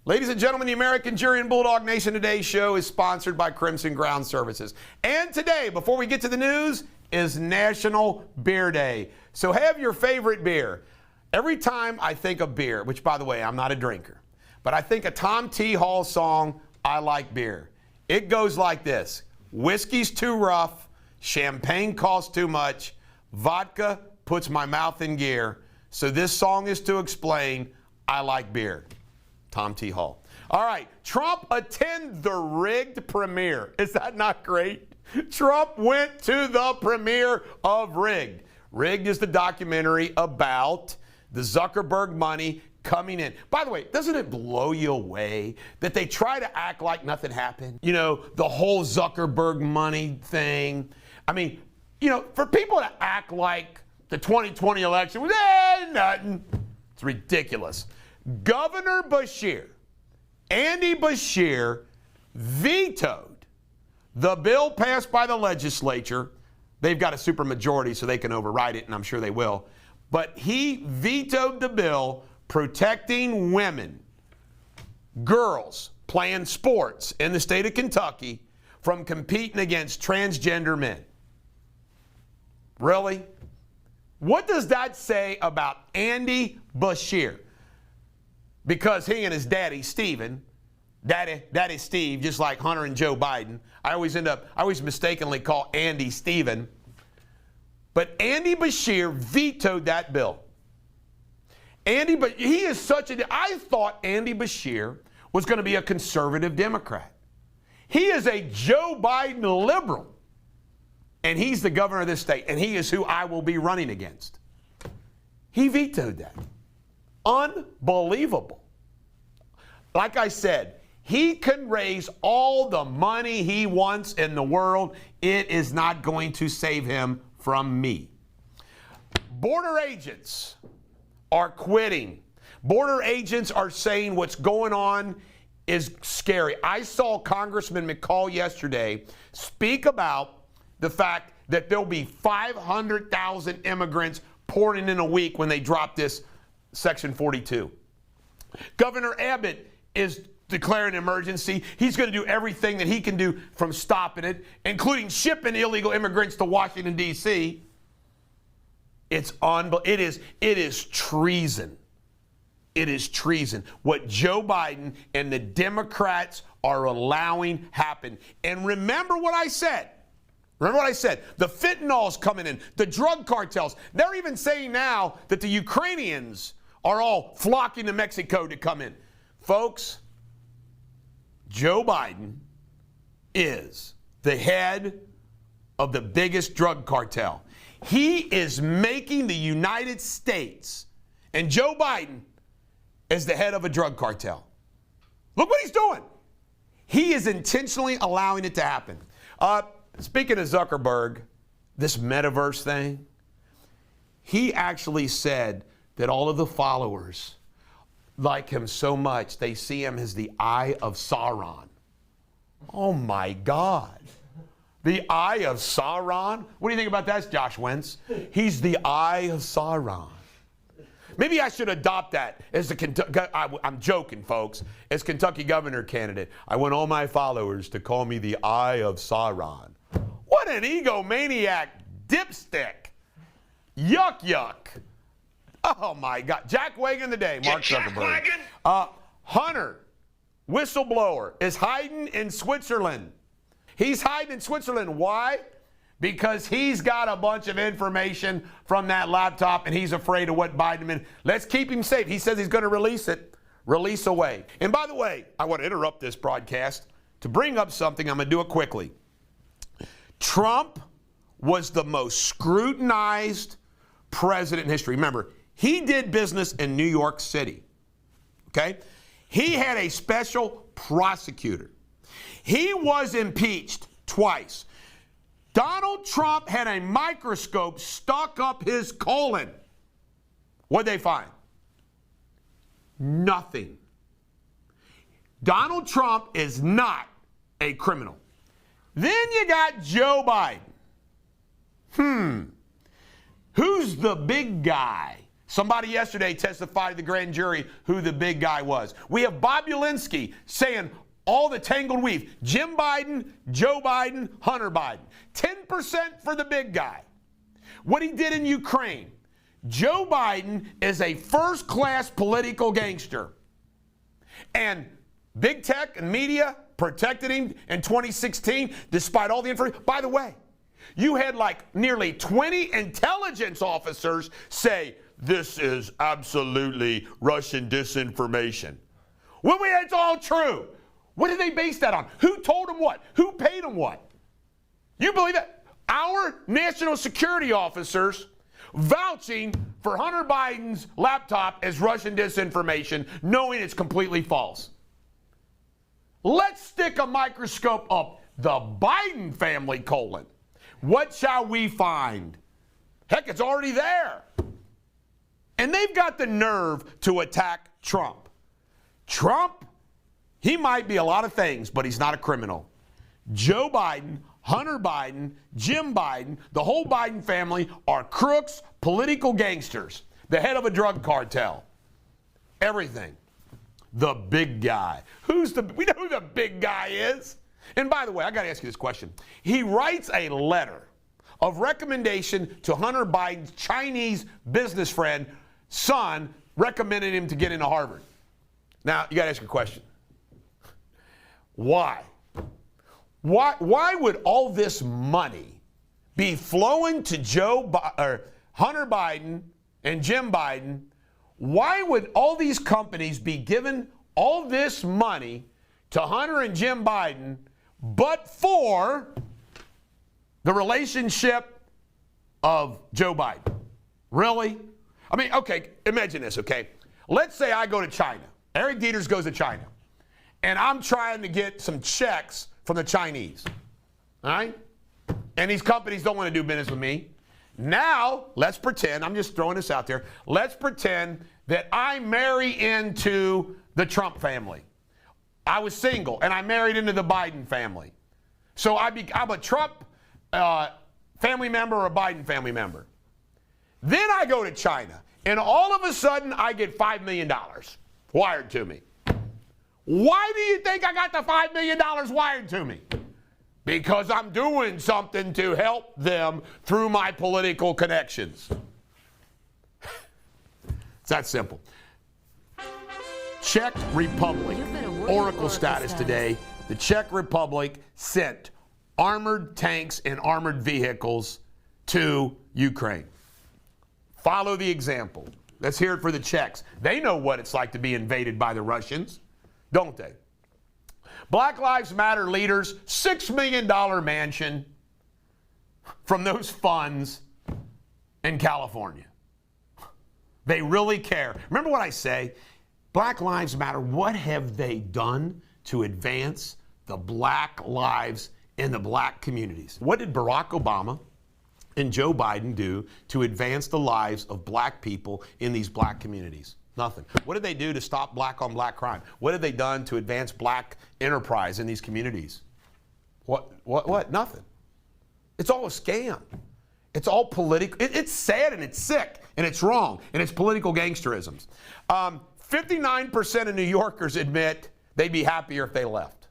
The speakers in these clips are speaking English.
Ladies and gentlemen, the American Jury and Bulldog Nation Today show is sponsored by Crimson Ground Services. And today, before we get to the news, is National Beer Day. So have your favorite beer. Every time I think of beer, which by the way, I'm not a drinker, but I think of Tom T. Hall song, I Like Beer. It goes like this: whiskey's too rough, champagne costs too much, vodka puts my mouth in gear. So this song is to explain I like beer. Tom T. Hall. All right, Trump attend the rigged premiere. Is that not great? Trump went to the premiere of Rigged. Rigged is the documentary about the Zuckerberg money coming in. By the way, doesn't it blow you away that they try to act like nothing happened? You know, the whole Zuckerberg money thing. I mean, you know, for people to act like the 2020 election was nothing, it's ridiculous. Governor Beshear, Andy Beshear, vetoed the bill passed by the legislature. They've got a supermajority, so they can override it, and I'm sure they will. But he vetoed the bill protecting women, girls playing sports in the state of Kentucky from competing against transgender men. Really? What does that say about Andy Beshear? Because he and his daddy, Stephen, daddy Steve, just like Hunter and Joe Biden, I always mistakenly call Andy Stephen. But Andy Beshear vetoed that bill. He is I thought Andy Beshear was going to be a conservative Democrat. He is a Joe Biden liberal. And he's the governor of this state, and he is who I will be running against. He vetoed that. Unbelievable. Like I said, he can raise all the money he wants in the world. It is not going to save him from me. Border agents are quitting. Border agents are saying what's going on is scary. I saw Congressman McCaul yesterday speak about the fact that there'll be 500,000 immigrants pouring in a week when they drop this Section 42. Governor Abbott is declaring an emergency. He's going to do everything that he can do from stopping it, including shipping illegal immigrants to Washington, D.C. It is treason. It is treason. What Joe Biden and the Democrats are allowing happen. And remember what I said. The fentanyl's coming in, the drug cartels. They're even saying now that the Ukrainians are all flocking to Mexico to come in. Folks, Joe Biden is the head of the biggest drug cartel. He is making the United States, and Joe Biden is the head of a drug cartel. Look what he's doing. He is intentionally allowing it to happen. Speaking of Zuckerberg, this metaverse thing, he actually said that all of the followers like him so much, they see him as the eye of Sauron. Oh my God. The eye of Sauron? What do you think about that, Josh Wentz? He's the eye of Sauron. Maybe I should adopt that as the Kentucky, I'm joking, folks, as Kentucky governor candidate. I want all my followers to call me the eye of Sauron. What an egomaniac dipstick. Yuck, yuck. Oh, my God. Jack Wagon today, Mark Zuckerberg. Hunter, whistleblower, is hiding in Switzerland. He's hiding in Switzerland. Why? Because he's got a bunch of information from that laptop, and he's afraid of what Biden did. Let's keep him safe. He says he's going to release it. Release away. And by the way, I want to interrupt this broadcast to bring up something. I'm going to do it quickly. Trump was the most scrutinized president in history. Remember, he did business in New York City. Okay? He had a special prosecutor. He was impeached twice. Donald Trump had a microscope stuck up his colon. What'd they find? Nothing. Donald Trump is not a criminal. Then you got Joe Biden. Who's the big guy Somebody yesterday testified to the grand jury who the big guy was. We have Bob Ulinsky saying all the tangled weave. Jim Biden, Joe Biden, Hunter Biden. 10% for the big guy. What he did in Ukraine. Joe Biden is a first-class political gangster. And big tech and media protected him in 2016 despite all the information. By the way, you had like nearly 20 intelligence officers say, this is absolutely Russian disinformation. Well, it's all true. What did they base that on? Who told them what? Who paid them what? You believe that? Our national security officers vouching for Hunter Biden's laptop as Russian disinformation, knowing it's completely false. Let's stick a microscope up the Biden family colon. What shall we find? Heck, it's already there. And they've got the nerve to attack Trump. Trump, he might be a lot of things, but he's not a criminal. Joe Biden, Hunter Biden, Jim Biden, the whole Biden family are crooks, political gangsters, the head of a drug cartel. Everything. The big guy. We know who the big guy is. And by the way, I got to ask you this question. He writes a letter of recommendation to Hunter Biden's Chinese business friend, son, recommending him to get into Harvard. Now, you got to ask a question. Why? Why would all this money be flowing to Hunter Biden and Jim Biden? Why would all these companies be giving all this money to Hunter and Jim Biden but for the relationship of Joe Biden? Really? I mean, okay, imagine this, okay? Let's say I go to China. Eric Deters goes to China. And I'm trying to get some checks from the Chinese. All right? And these companies don't want to do business with me. Now, let's pretend, I'm just throwing this out there, let's pretend that I marry into the Trump family. I was single, and I married into the Biden family. So I'm a Trump family member or a Biden family member. Then I go to China, and all of a sudden, I get $5 million wired to me. Why do you think I got the $5 million wired to me? Because I'm doing something to help them through my political connections. It's that simple. Czech Republic, Oracle status today. The Czech Republic sent armored tanks and armored vehicles to Ukraine. Follow the example. Let's hear it for the Czechs. They know what it's like to be invaded by the Russians, don't they? Black Lives Matter leaders, $6 million mansion from those funds in California. They really care. Remember what I say? Black Lives Matter, what have they done to advance the black lives in the black communities? What did Barack Obama and Joe Biden do to advance the lives of black people in these black communities? Nothing. What did they do to stop black on black crime? What have they done to advance black enterprise in these communities? What? Nothing. It's all a scam. It's all political. It's sad and it's sick and it's wrong and it's political gangsterisms. 59% of New Yorkers admit they'd be happier if they left.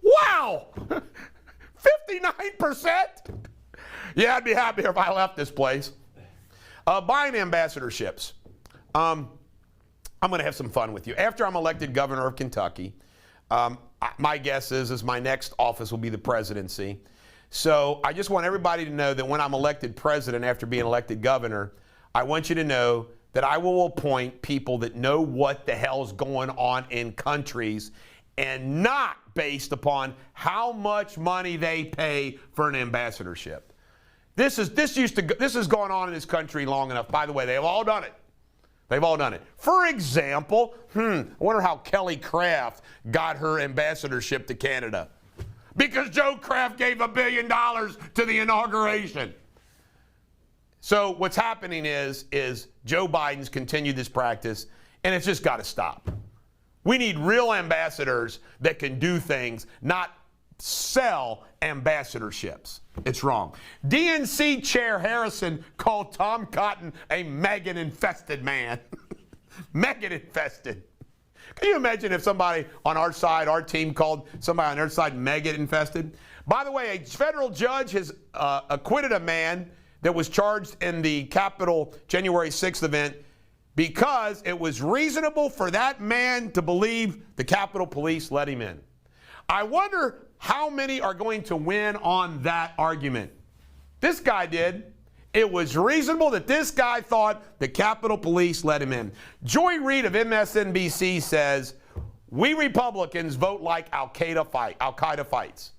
Wow! 59%? Yeah, I'd be happier if I left this place. Buying ambassadorships. I'm going to have some fun with you. After I'm elected governor of Kentucky, my guess is my next office will be the presidency. So I just want everybody to know that when I'm elected president after being elected governor, I want you to know that I will appoint people that know what the hell's going on in countries and not based upon how much money they pay for an ambassadorship. This has gone on in this country long enough. By the way, they've all done it. They've all done it. For example, I wonder how Kelly Craft got her ambassadorship to Canada. Because Joe Craft gave $1 billion to the inauguration. So what's happening is Joe Biden's continued this practice, and it's just got to stop. We need real ambassadors that can do things, not sell ambassadorships. It's wrong. DNC Chair Harrison called Tom Cotton a maggot-infested man. Maggot-infested. Can you imagine if somebody on our side, our team, called somebody on their side maggot-infested? By the way, a federal judge has acquitted a man that was charged in the Capitol January 6th event because it was reasonable for that man to believe the Capitol Police let him in. I wonder how many are going to win on that argument. This guy did. It was reasonable that this guy thought the Capitol Police let him in. Joy Reid of MSNBC says, we Republicans vote like Al-Qaida fights.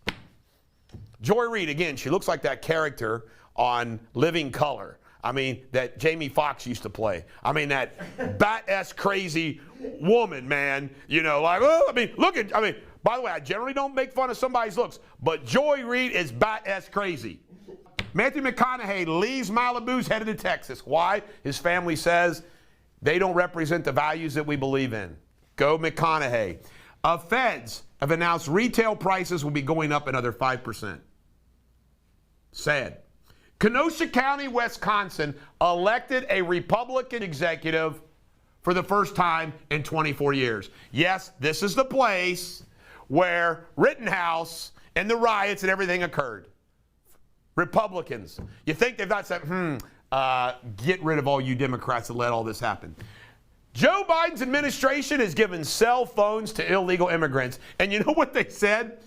Joy Reid, again, she looks like that character on Living Color. I mean, that Jamie Foxx used to play. I mean, that bat-ass crazy woman, man. You know, like, oh, by the way, I generally don't make fun of somebody's looks, but Joy Reid is bat-ass crazy. Matthew McConaughey leaves Malibu's headed to Texas. Why? His family says they don't represent the values that we believe in. Go McConaughey. Feds have announced retail prices will be going up another 5%. Sad. Kenosha County, Wisconsin elected a Republican executive for the first time in 24 years. Yes, this is the place where Rittenhouse and the riots and everything occurred. Republicans. You think they've not said, get rid of all you Democrats that let all this happen. Joe Biden's administration has given cell phones to illegal immigrants. And you know what they said?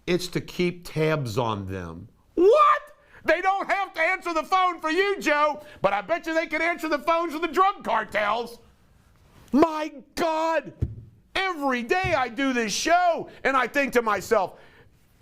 It's to keep tabs on them. What? They don't have to answer the phone for you, Joe, but I bet you they can answer the phones of the drug cartels. My God. Every day I do this show, and I think to myself,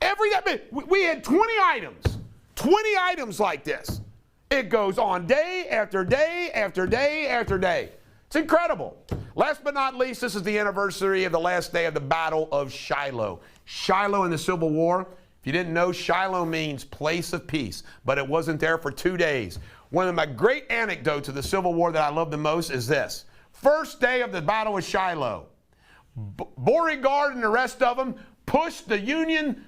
every day, we had 20 items like this. It goes on day after day after day after day. It's incredible. Last but not least, this is the anniversary of the last day of the Battle of Shiloh. Shiloh in the Civil War. If you didn't know, Shiloh means place of peace, but it wasn't there for 2 days. One of my great anecdotes of the Civil War that I love the most is this. First day of the Battle of Shiloh. Beauregard and the rest of them pushed the Union,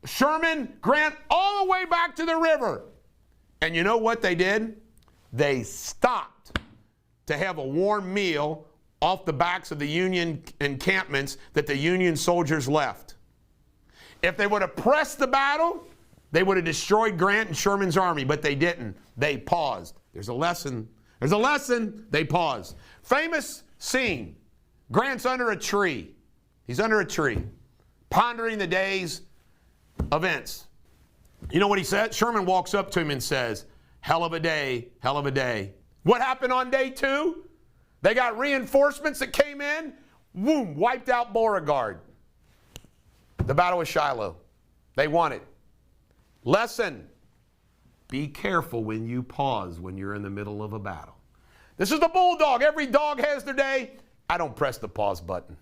Sherman, Grant, all the way back to the river. And you know what they did? They stopped to have a warm meal off the backs of the Union encampments that the Union soldiers left. If they would have pressed the battle, they would have destroyed Grant and Sherman's army, but they didn't. They paused. There's a lesson. There's a lesson. They paused. Famous scene. Grant's under a tree. He's under a tree, pondering the day's events. You know what he said? Sherman walks up to him and says, hell of a day, hell of a day. What happened on day 2? They got reinforcements that came in, boom, wiped out Beauregard. The Battle of Shiloh. They won it. Lesson. Be careful when you pause when you're in the middle of a battle. This is the Bulldog. Every dog has their day. I don't press the pause button.